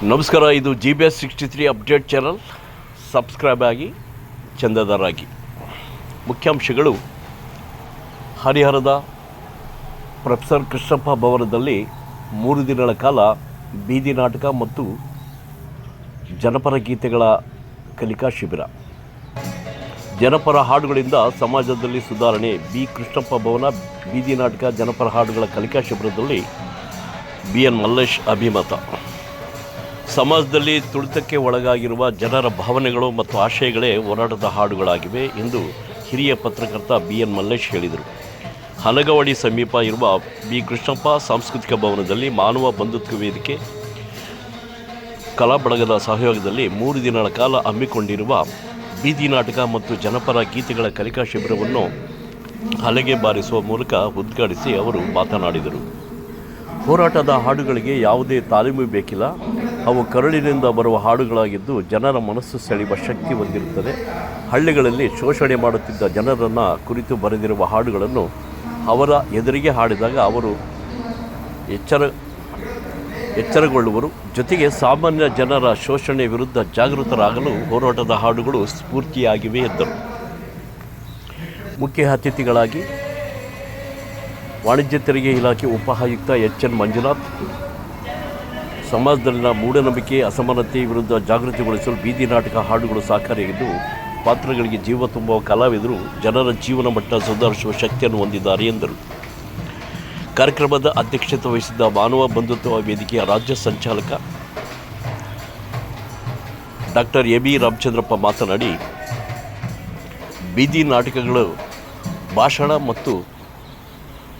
ನಮಸ್ಕಾರ. ಇದು GBS63 update channel. Subscribe ಆಗಿ, ಚಂದಾದಾರರಾಗಿ. ಮುಖ್ಯಾಂಶಗಳು: ಹರಿಹರದ ಪ್ರೊಫೆಸರ್ ಕೃಷ್ಣಪ್ಪ ಭವನದಲ್ಲಿ 3 ದಿನಗಳ ಕಾಲ ಬೀದಿ ನಾಟಕ ಮತ್ತು ಜನಪರ ಗೀತೆಗಳ ಕಲಿಕಾ ಶಿಬಿರ. ಜನಪರ ಹಾಡುಗಳಿಂದ ಸಮಾಜದಲ್ಲಿ ಸುಧಾರಣೆ. ಕೃಷ್ಣಪ್ಪ ಭವನ ಬೀದಿ ನಾಟಕ ಜನಪರ ಹಾಡುಗಳ ಕಲಿಕಾ ಶಿಬಿರದಲ್ಲಿ BN ಮಲ್ಲೇಶ್ ಅಭಿಮತ. ಸಮಾಜದಲ್ಲಿ ತುಳಿತಕ್ಕೆ ಒಳಗಾಗಿರುವ ಜನರ ಭಾವನೆಗಳು ಮತ್ತು ಆಶಯಗಳೇ ಹೋರಾಟದ ಹಾಡುಗಳಾಗಿವೆ ಎಂದು ಹಿರಿಯ ಪತ್ರಕರ್ತ BN ಮಲ್ಲೇಶ್ ಹೇಳಿದರು. ಹನಗವಾಡಿ ಸಮೀಪ ಇರುವ ಕೃಷ್ಣಪ್ಪ ಸಾಂಸ್ಕೃತಿಕ ಭವನದಲ್ಲಿ ಮಾನವ ಬಂಧುತ್ವ ವೇದಿಕೆ ಕಲಾ ಬಳಗದ ಸಹಯೋಗದಲ್ಲಿ 3 ದಿನಗಳ ಕಾಲ ಹಮ್ಮಿಕೊಂಡಿರುವ ಬೀದಿ ನಾಟಕ ಮತ್ತು ಜನಪರ ಗೀತೆಗಳ ಕಲಿಕಾ ಶಿಬಿರವನ್ನು ಹಲಗೆ ಬಾರಿಸುವ ಮೂಲಕ ಉದ್ಘಾಟಿಸಿ ಅವರು ಮಾತನಾಡಿದರು. ಹೋರಾಟದ ಹಾಡುಗಳಿಗೆ ಯಾವುದೇ ತಾಲೀಮು ಬೇಕಿಲ್ಲ. ಅವು ಕರುಳಿನಿಂದ ಬರುವ ಹಾಡುಗಳಾಗಿದ್ದು ಜನರ ಮನಸ್ಸು ಸೆಳೆಯುವ ಶಕ್ತಿ ಹೊಂದಿರುತ್ತದೆ. ಹಳ್ಳಿಗಳಲ್ಲಿ ಶೋಷಣೆ ಮಾಡುತ್ತಿದ್ದ ಜನರನ್ನು ಕುರಿತು ಬರೆದಿರುವ ಹಾಡುಗಳನ್ನು ಅವರ ಎದುರಿಗೆ ಹಾಡಿದಾಗ ಅವರು ಎಚ್ಚರಗೊಳ್ಳುವರು. ಜೊತೆಗೆ ಸಾಮಾನ್ಯ ಜನರ ಶೋಷಣೆ ವಿರುದ್ಧ ಜಾಗೃತರಾಗಲು ಹೋರಾಟದ ಹಾಡುಗಳು ಸ್ಫೂರ್ತಿಯಾಗಿವೆ ಎಂದರು. ಮುಖ್ಯ ಅತಿಥಿಗಳಾಗಿ ವಾಣಿಜ್ಯ ತೆರಿಗೆ ಇಲಾಖೆ ಉಪ ಆಯುಕ್ತ HN ಮಂಜುನಾಥ್, ಸಮಾಜದಲ್ಲಿನ ಮೂಢನಂಬಿಕೆ ಅಸಮಾನತೆ ವಿರುದ್ಧ ಜಾಗೃತಿಗೊಳಿಸಲು ಬೀದಿ ನಾಟಕ ಹಾಡುಗಳು ಸಹಕಾರಿಯಾಗಿದ್ದು, ಪಾತ್ರಗಳಿಗೆ ಜೀವ ತುಂಬುವ ಕಲಾವಿದರು ಜನರ ಜೀವನ ಮಟ್ಟ ಸುಧಾರಿಸುವ ಶಕ್ತಿಯನ್ನು ಹೊಂದಿದ್ದಾರೆ ಎಂದರು. ಕಾರ್ಯಕ್ರಮದ ಅಧ್ಯಕ್ಷತೆ ವಹಿಸಿದ್ದ ಮಾನವ ಬಂಧುತ್ವ ವೇದಿಕೆಯ ರಾಜ್ಯ ಸಂಚಾಲಕ ಡಾಕ್ಟರ್ AB ರಾಮಚಂದ್ರಪ್ಪ ಮಾತನಾಡಿ, ಬೀದಿ ನಾಟಕಗಳು ಭಾಷಣ ಮತ್ತು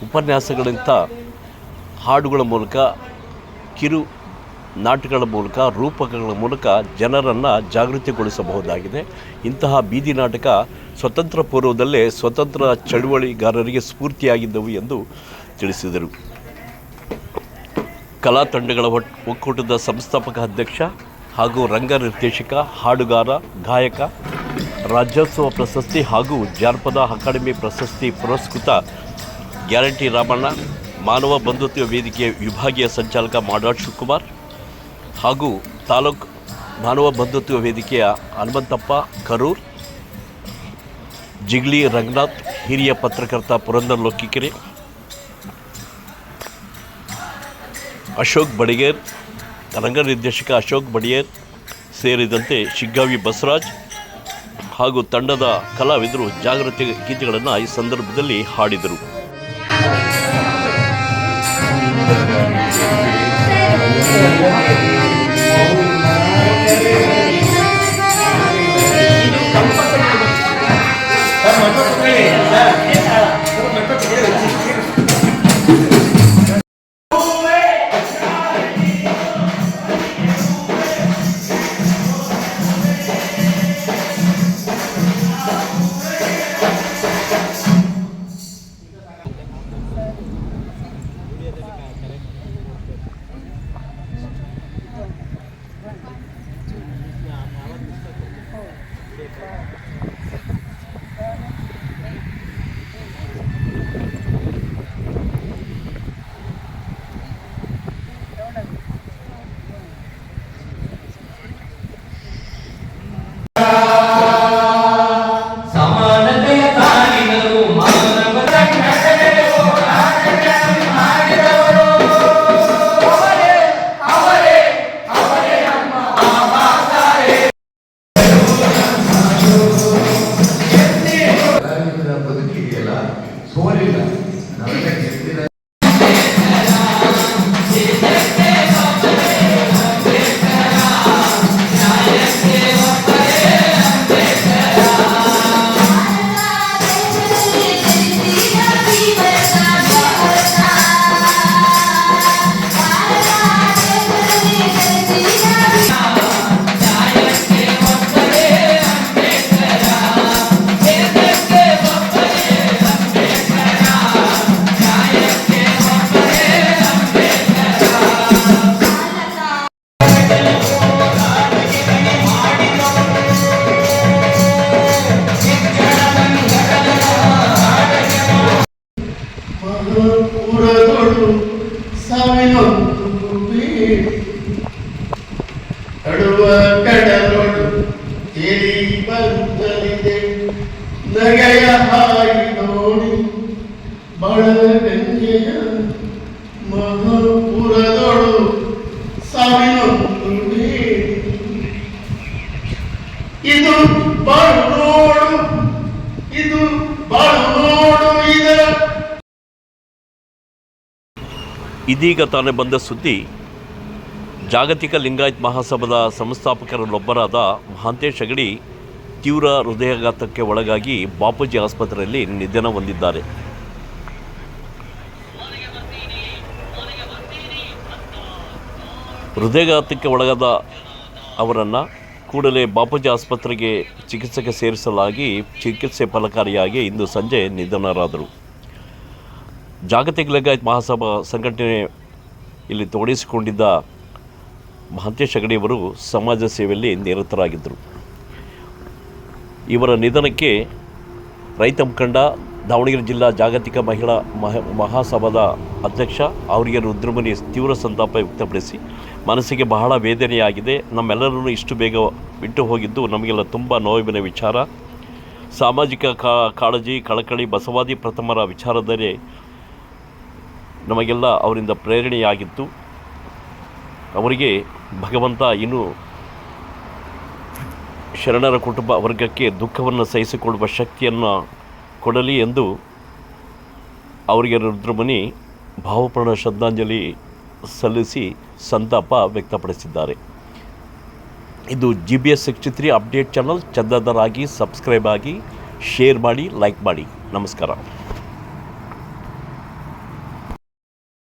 ಉಪನ್ಯಾಸಗಳಿಂದ ಹಾಡುಗಳ ಮೂಲಕ, ಕಿರು ನಾಟಕಗಳ ಮೂಲಕ, ರೂಪಕಗಳ ಮೂಲಕ ಜನರನ್ನು ಜಾಗೃತಿಗೊಳಿಸಬಹುದಾಗಿದೆ. ಇಂತಹ ಬೀದಿ ನಾಟಕ ಸ್ವತಂತ್ರ ಪೂರ್ವದಲ್ಲೇ ಸ್ವತಂತ್ರ ಚಳುವಳಿಗಾರರಿಗೆ ಸ್ಫೂರ್ತಿಯಾಗಿದ್ದವು ಎಂದು ತಿಳಿಸಿದರು. ಕಲಾ ತಂಡಗಳ ಒಕ್ಕೂಟದ ಸಂಸ್ಥಾಪಕ ಅಧ್ಯಕ್ಷ ಹಾಗೂ ರಂಗ ನಿರ್ದೇಶಕ, ಹಾಡುಗಾರ, ಗಾಯಕ, ರಾಜ್ಯೋತ್ಸವ ಪ್ರಶಸ್ತಿ ಹಾಗೂ ಜಾನಪದ ಅಕಾಡೆಮಿ ಪ್ರಶಸ್ತಿ ಪುರಸ್ಕೃತ ಗ್ಯಾರಂಟಿ ರಾಮಣ್ಣ, ಮಾನವ ಬಂಧುತ್ವ ವೇದಿಕೆಯ ವಿಭಾಗೀಯ ಸಂಚಾಲಕ ಮಾಡಾಳ್ ಶಿವಕುಮಾರ್ ಹಾಗೂ ತಾಲೂಕು ಮಾನವ ಬಂಧುತ್ವ ವೇದಿಕೆಯ ಹನುಮಂತಪ್ಪ ಕರೂರ್, ಜಿಗ್ಲಿ ರಂಗನಾಥ್, ಹಿರಿಯ ಪತ್ರಕರ್ತ ಪುರಂದರ್ ಲೋಕಿಕೆರೆ, ಅಶೋಕ್ ಬಡಿಗೇರ್, ರಂಗ ನಿರ್ದೇಶಕ ಅಶೋಕ್ ಬಡಿಗೇರ್ ಸೇರಿದಂತೆ ಶಿಗ್ಗಾವಿ ಬಸವರಾಜ್ ಹಾಗೂ ತಂಡದ ಕಲಾವಿದರು ಜಾಗೃತಿ ಗೀತೆಗಳನ್ನು ಈ ಸಂದರ್ಭದಲ್ಲಿ ಹಾಡಿದರು. ಹೊರಡುವ ಕಡಲೊಳು ಕೇಳಿ ಬರುತ್ತಲಿದೆ ನಗೆಯ ಹಾಯಿ ನೋಡಿ ಬಳಗಂಗೆಯ ಮಹಾಪುರದೊಳು ಸಾವಿನೊಂದು ಇದು ಬಾಳು ನೋಡು, ಇದು ಬಾಳು ನೋಡು ಇದರ. ಇದೀಗ ತಾನೇ ಬಂದ ಸುದ್ದಿ, ಜಾಗತಿಕ ಲಿಂಗಾಯತ್ ಮಹಾಸಭಾದ ಸಂಸ್ಥಾಪಕರಲ್ಲೊಬ್ಬರಾದ ಮಹಾಂತೇಶ್ ಹೆಗಡೆ ತೀವ್ರ ಹೃದಯಾಘಾತಕ್ಕೆ ಒಳಗಾಗಿ ಬಾಪೂಜಿ ಆಸ್ಪತ್ರೆಯಲ್ಲಿ ನಿಧನ ಹೊಂದಿದ್ದಾರೆ. ಹೃದಯಾಘಾತಕ್ಕೆ ಒಳಗಾದ ಅವರನ್ನು ಕೂಡಲೇ ಬಾಪೂಜಿ ಆಸ್ಪತ್ರೆಗೆ ಚಿಕಿತ್ಸೆಗೆ ಸೇರಿಸಲಾಗಿ ಚಿಕಿತ್ಸೆ ಫಲಕಾರಿಯಾಗಿ ಇಂದು ಸಂಜೆ ನಿಧನರಾದರು. ಜಾಗತಿಕ ಲಿಂಗಾಯತ್ ಮಹಾಸಭಾ ಸಂಘಟನೆ ಇಲ್ಲಿ ತೊಡಗಿಸಿಕೊಂಡಿದ್ದ ಮಹಾಂತೇಶ್ ಹೆಗಡೆಯವರು ಸಮಾಜ ಸೇವೆಯಲ್ಲಿ ನಿರತರಾಗಿದ್ದರು. ಇವರ ನಿಧನಕ್ಕೆ ರೈತ ಮುಖಂಡ, ದಾವಣಗೆರೆ ಜಿಲ್ಲಾ ಜಾಗತಿಕ ಮಹಿಳಾ ಮಹಾಸಭಾದ ಅಧ್ಯಕ್ಷ ಅವರಿಗೆ ರುದ್ರಮುನಿ ತೀವ್ರ ಸಂತಾಪ ವ್ಯಕ್ತಪಡಿಸಿ, ಮನಸ್ಸಿಗೆ ಬಹಳ ವೇದನೆಯಾಗಿದೆ. ನಮ್ಮೆಲ್ಲರನ್ನು ಇಷ್ಟು ಬೇಗ ಬಿಟ್ಟು ಹೋಗಿದ್ದು ನಮಗೆಲ್ಲ ತುಂಬ ನೋವಿನ ವಿಚಾರ. ಸಾಮಾಜಿಕ ಕಾಳಜಿ, ಕಳಕಳಿ, ಬಸವಾದಿ ಪ್ರಥಮರ ವಿಚಾರದಲ್ಲಿ ನಮಗೆಲ್ಲ ಅವರಿಂದ ಪ್ರೇರಣೆಯಾಗಿತ್ತು. ಅವರಿಗೆ ಭಗವಂತ ಇನ್ನೂ ಶರಣರ ಕುಟುಂಬ ವರ್ಗಕ್ಕೆ ದುಃಖವನ್ನು ಸಹಿಸಿಕೊಳ್ಳುವ ಶಕ್ತಿಯನ್ನು ಕೊಡಲಿ ಎಂದು ಅವರಿಗೆ ರುದ್ರಮುನಿ ಭಾವಪೂರ್ಣ ಶ್ರದ್ಧಾಂಜಲಿ ಸಲ್ಲಿಸಿ ಸಂತಾಪ ವ್ಯಕ್ತಪಡಿಸಿದ್ದಾರೆ. ಇದು GBS 63 ಅಪ್ಡೇಟ್ ಚಾನಲ್. ಚಂದಾದಾರರಾಗಿ ಸಬ್ಸ್ಕ್ರೈಬ್ ಆಗಿ, ಶೇರ್ ಮಾಡಿ, ಲೈಕ್ ಮಾಡಿ. ನಮಸ್ಕಾರ.